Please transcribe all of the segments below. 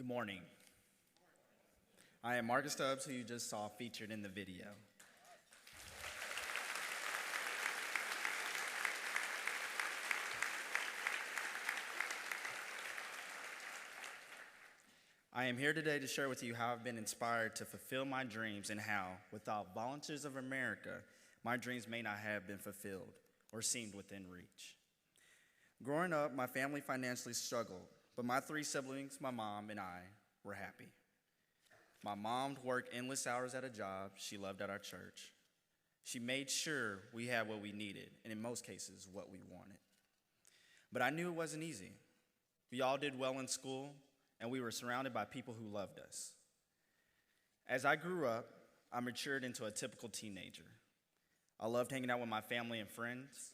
Good morning. I am Marcus Stubbs, who you just saw featured in the video. I am here today to share with you how I've been inspired to fulfill my dreams and how, without Volunteers of America, my dreams may not have been fulfilled or seemed within reach. Growing up, my family financially struggled, but my three siblings, my mom, and I were happy. My mom worked endless hours at a job she loved at our church. She made sure we had what we needed, and in most cases, what we wanted. But I knew it wasn't easy. We all did well in school, and we were surrounded by people who loved us. As I grew up, I matured into a typical teenager. I loved hanging out with my family and friends.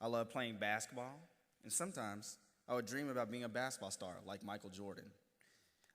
I loved playing basketball, and sometimes I would dream about being a basketball star like Michael Jordan.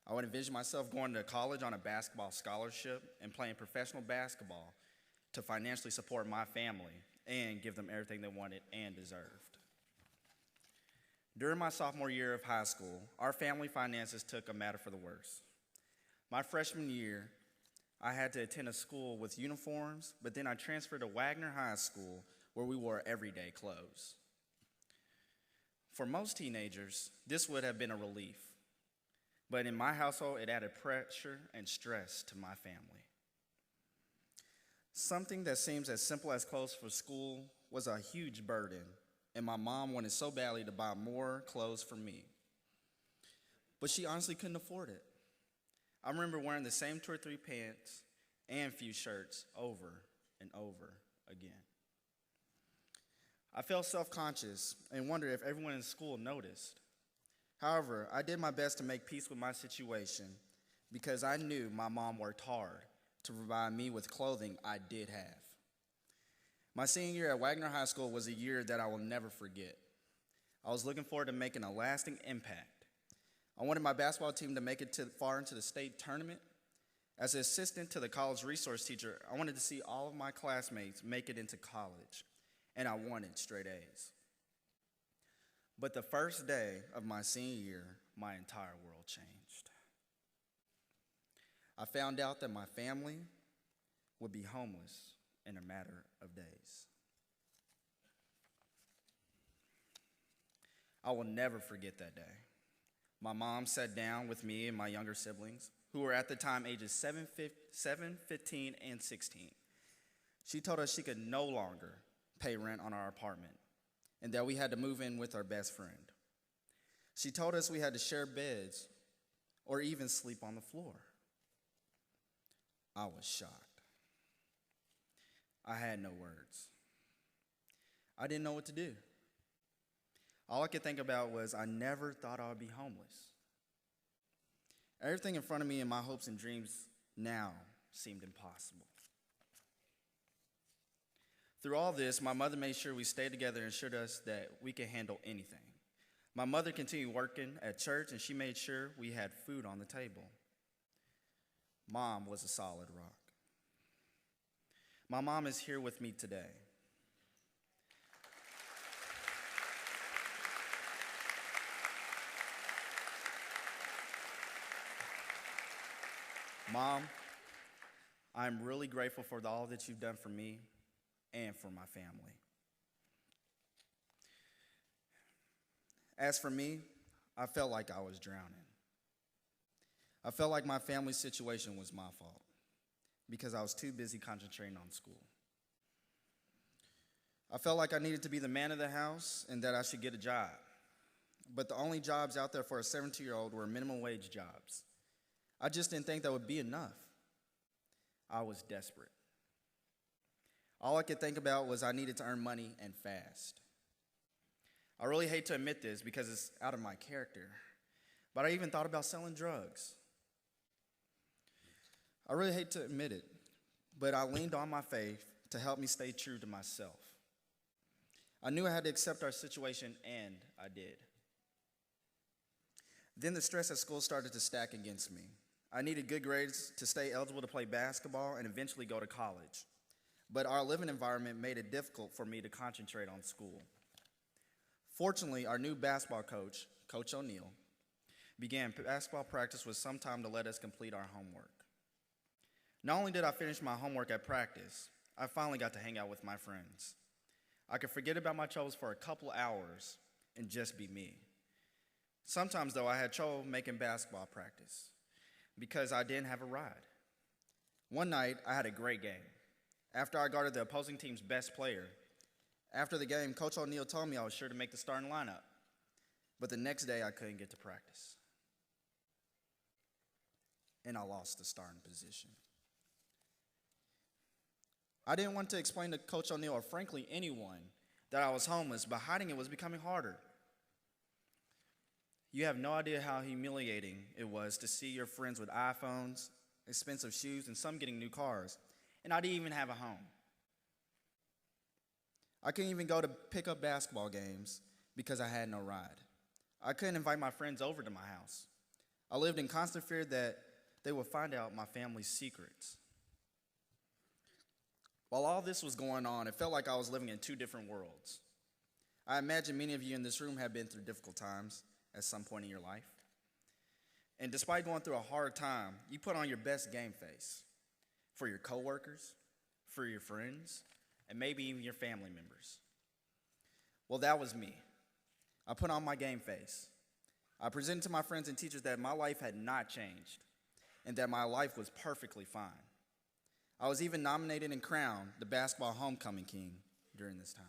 I would envision myself going to college on a basketball scholarship and playing professional basketball to financially support my family and give them everything they wanted and deserved. During my sophomore year of high school, our family finances took a matter for the worse. My freshman year, I had to attend a school with uniforms, but then I transferred to Wagner High School where we wore everyday clothes. For most teenagers, this would have been a relief, but in my household, it added pressure and stress to my family. Something that seems as simple as clothes for school was a huge burden, and my mom wanted so badly to buy more clothes for me. But she honestly couldn't afford it. I remember wearing the same 2 or 3 pants and few shirts over and over again. I felt self-conscious and wondered if everyone in school noticed. However, I did my best to make peace with my situation because I knew my mom worked hard to provide me with clothing I did have. My senior year at Wagner High School was a year that I will never forget. I was looking forward to making a lasting impact. I wanted my basketball team to make it far into the state tournament. As an assistant to the college resource teacher, I wanted to see all of my classmates make it into college, and I wanted straight A's. But the first day of my senior year, my entire world changed. I found out that my family would be homeless in a matter of days. I will never forget that day. My mom sat down with me and my younger siblings, who were at the time ages 7, 15, and 16. She told us she could no longer pay rent on our apartment and that we had to move in with our best friend. She told us we had to share beds or even sleep on the floor. I was shocked. I had no words. I didn't know what to do. All I could think about was I never thought I would be homeless. Everything in front of me and my hopes and dreams now seemed impossible. Through all this, my mother made sure we stayed together and assured us that we could handle anything. My mother continued working at church, and she made sure we had food on the table. Mom was a solid rock. My mom is here with me today. Mom, I'm really grateful for all that you've done for me and for my family. As for me, I felt like I was drowning. I felt like my family's situation was my fault because I was too busy concentrating on school. I felt like I needed to be the man of the house and that I should get a job. But the only jobs out there for a 17-year-old were minimum wage jobs. I just didn't think that would be enough. I was desperate. All I could think about was I needed to earn money and fast. I really hate to admit this because it's out of my character, but I even thought about selling drugs. I really hate to admit it, but I leaned on my faith to help me stay true to myself. I knew I had to accept our situation, and I did. Then the stress at school started to stack against me. I needed good grades to stay eligible to play basketball and eventually go to college. But our living environment made it difficult for me to concentrate on school. Fortunately, our new basketball coach, Coach O'Neill, began basketball practice with some time to let us complete our homework. Not only did I finish my homework at practice, I finally got to hang out with my friends. I could forget about my troubles for a couple hours and just be me. Sometimes, though, I had trouble making basketball practice because I didn't have a ride. One night, I had a great game. After I guarded the opposing team's best player, after the game, Coach O'Neal told me I was sure to make the starting lineup. But the next day, I couldn't get to practice. And I lost the starting position. I didn't want to explain to Coach O'Neal, or frankly anyone, that I was homeless, but hiding it was becoming harder. You have no idea how humiliating it was to see your friends with iPhones, expensive shoes, and some getting new cars, and I didn't even have a home. I couldn't even go to pick up basketball games because I had no ride. I couldn't invite my friends over to my house. I lived in constant fear that they would find out my family's secrets. While all this was going on, it felt like I was living in two different worlds. I imagine many of you in this room have been through difficult times at some point in your life. And despite going through a hard time, you put on your best game face for your coworkers, for your friends, and maybe even your family members. Well, that was me. I put on my game face. I presented to my friends and teachers that my life had not changed and that my life was perfectly fine. I was even nominated and crowned the basketball homecoming king during this time.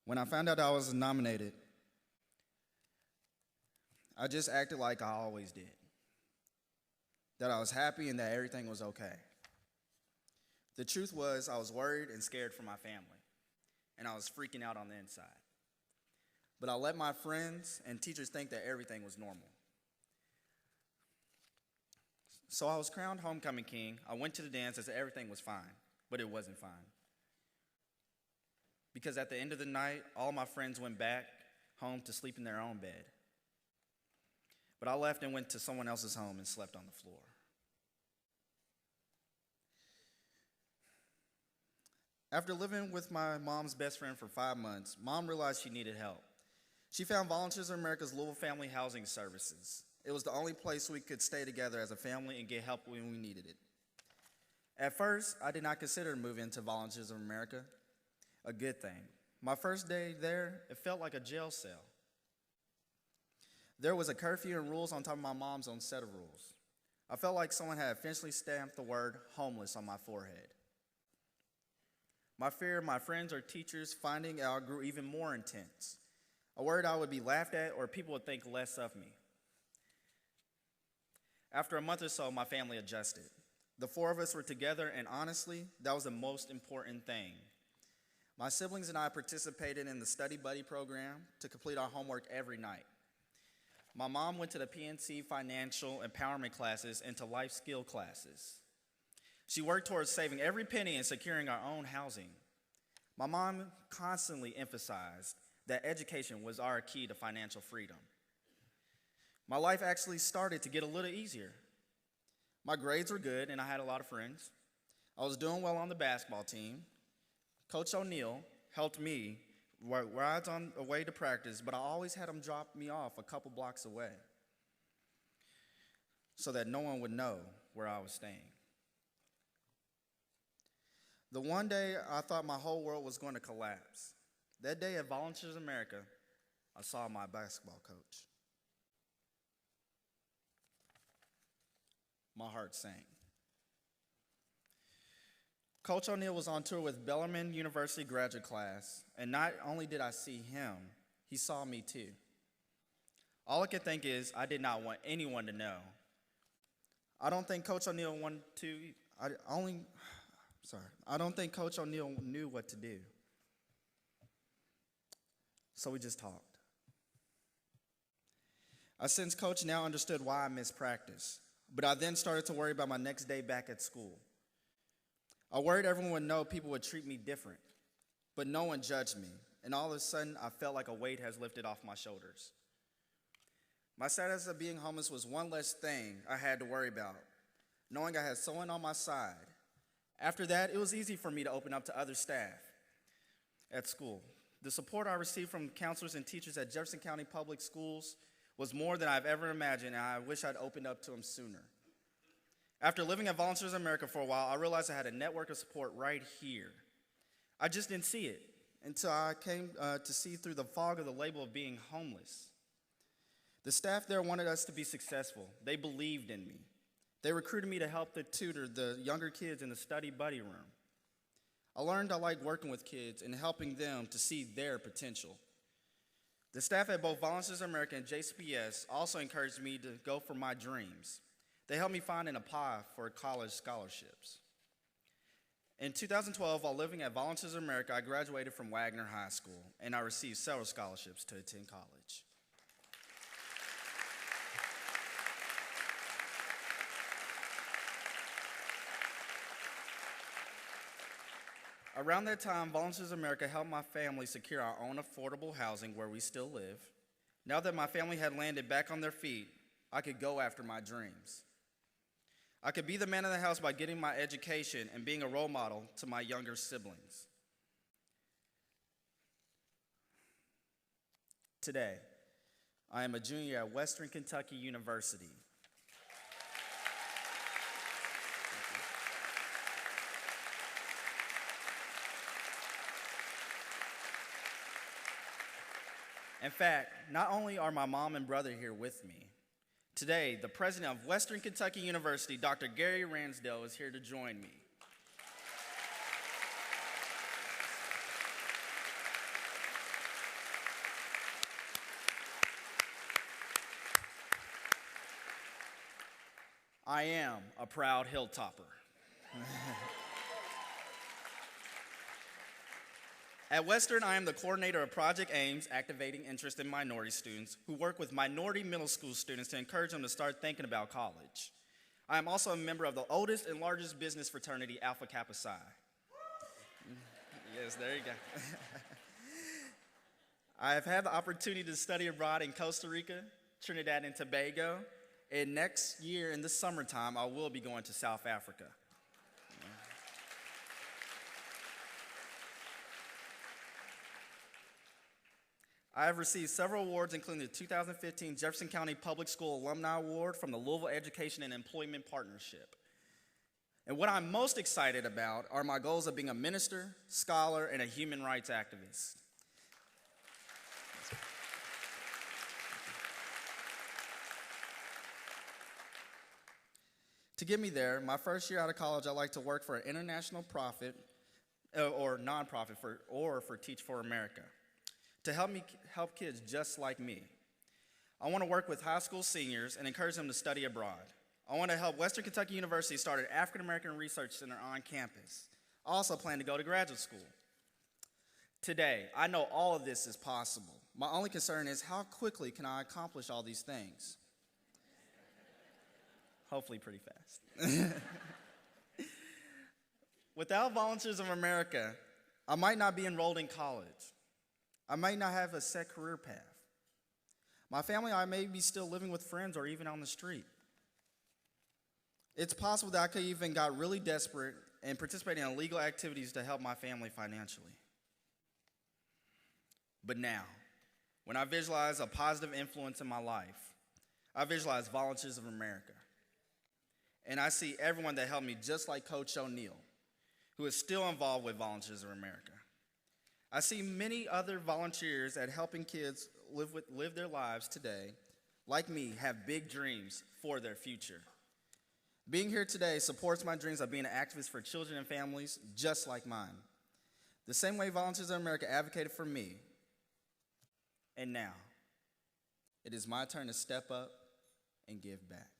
When I found out I was nominated, I just acted like I always did, that I was happy and that everything was okay. The truth was I was worried and scared for my family, and I was freaking out on the inside. But I let my friends and teachers think that everything was normal. So I was crowned homecoming king. I went to the dance as everything was fine, but it wasn't fine. Because at the end of the night, all my friends went back home to sleep in their own bed. But I left and went to someone else's home and slept on the floor. After living with my mom's best friend for 5 months, Mom realized she needed help. She found Volunteers of America's Louisville Family Housing Services. It was the only place we could stay together as a family and get help when we needed it. At first, I did not consider moving to Volunteers of America a good thing. My first day there, it felt like a jail cell. There was a curfew and rules on top of my mom's own set of rules. I felt like someone had officially stamped the word homeless on my forehead. My fear of my friends or teachers finding out grew even more intense. A word I would be laughed at or people would think less of me. After a month or so, my family adjusted. The four of us were together, and honestly, that was the most important thing. My siblings and I participated in the Study Buddy program to complete our homework every night. My mom went to the PNC financial empowerment classes and to life skill classes. She worked towards saving every penny and securing our own housing. My mom constantly emphasized that education was our key to financial freedom. My life actually started to get a little easier. My grades were good and I had a lot of friends. I was doing well on the basketball team. Coach O'Neal helped me rides on the way to practice, but I always had him drop me off a couple blocks away so that no one would know where I was staying. The one day I thought my whole world was going to collapse. That day at Volunteers of America, I saw my basketball coach. My heart sank. Coach O'Neal was on tour with Bellarmine University graduate class, and not only did I see him, he saw me too. All I could think is I did not want anyone to know. I don't think Coach O'Neal wanted to, I don't think Coach O'Neal knew what to do. So we just talked. I since Coach now understood why I missed practice, but I then started to worry about my next day back at school. I worried everyone would know people would treat me different, but no one judged me, and all of a sudden, I felt like a weight has lifted off my shoulders. My status of being homeless was one less thing I had to worry about, knowing I had someone on my side. After that, it was easy for me to open up to other staff at school. The support I received from counselors and teachers at Jefferson County Public Schools was more than I've ever imagined, and I wish I'd opened up to them sooner. After living at Volunteers of America for a while, I realized I had a network of support right here. I just didn't see it until I came to see through the fog of the label of being homeless. The staff there wanted us to be successful. They believed in me. They recruited me to help tutor the younger kids in the study buddy room. I learned I like working with kids and helping them to see their potential. The staff at both Volunteers of America and JCPS also encouraged me to go for my dreams. They helped me find and apply for college scholarships. In 2012, while living at Volunteers of America, I graduated from Wagner High School, and I received several scholarships to attend college. Around that time, Volunteers of America helped my family secure our own affordable housing where we still live. Now that my family had landed back on their feet, I could go after my dreams. I could be the man of the house by getting my education and being a role model to my younger siblings. Today, I am a junior at Western Kentucky University. In fact, not only are my mom and brother here with me, today, the president of Western Kentucky University, Dr. Gary Ransdell, is here to join me. I am a proud hilltopper. At Western, I am the coordinator of Project AIMS, Activating Interest in Minority Students, who work with minority middle school students to encourage them to start thinking about college. I am also a member of the oldest and largest business fraternity, Alpha Kappa Psi. Yes, there you go. I have had the opportunity to study abroad in Costa Rica, Trinidad and Tobago, and next year in the summertime, I will be going to South Africa. I have received several awards, including the 2015 Jefferson County Public School Alumni Award from the Louisville Education and Employment Partnership. And what I'm most excited about are my goals of being a minister, scholar, and a human rights activist. To get me there, my first year out of college, I like to work for an international profit or nonprofit for Teach for America, to help kids just like me. I want to work with high school seniors and encourage them to study abroad. I want to help Western Kentucky University start an African American Research Center on campus. I also plan to go to graduate school. Today, I know all of this is possible. My only concern is how quickly can I accomplish all these things? Hopefully pretty fast. Without Volunteers of America, I might not be enrolled in college. I might not have a set career path. My family and I may be still living with friends or even on the street. It's possible that I could even got really desperate and participated in illegal activities to help my family financially. But now, when I visualize a positive influence in my life, I visualize Volunteers of America. And I see everyone that helped me, just like Coach O'Neill, who is still involved with Volunteers of America. I see many other volunteers at helping kids live their lives today, like me, have big dreams for their future. Being here today supports my dreams of being an activist for children and families just like mine. The same way Volunteers of America advocated for me. And now, it is my turn to step up and give back.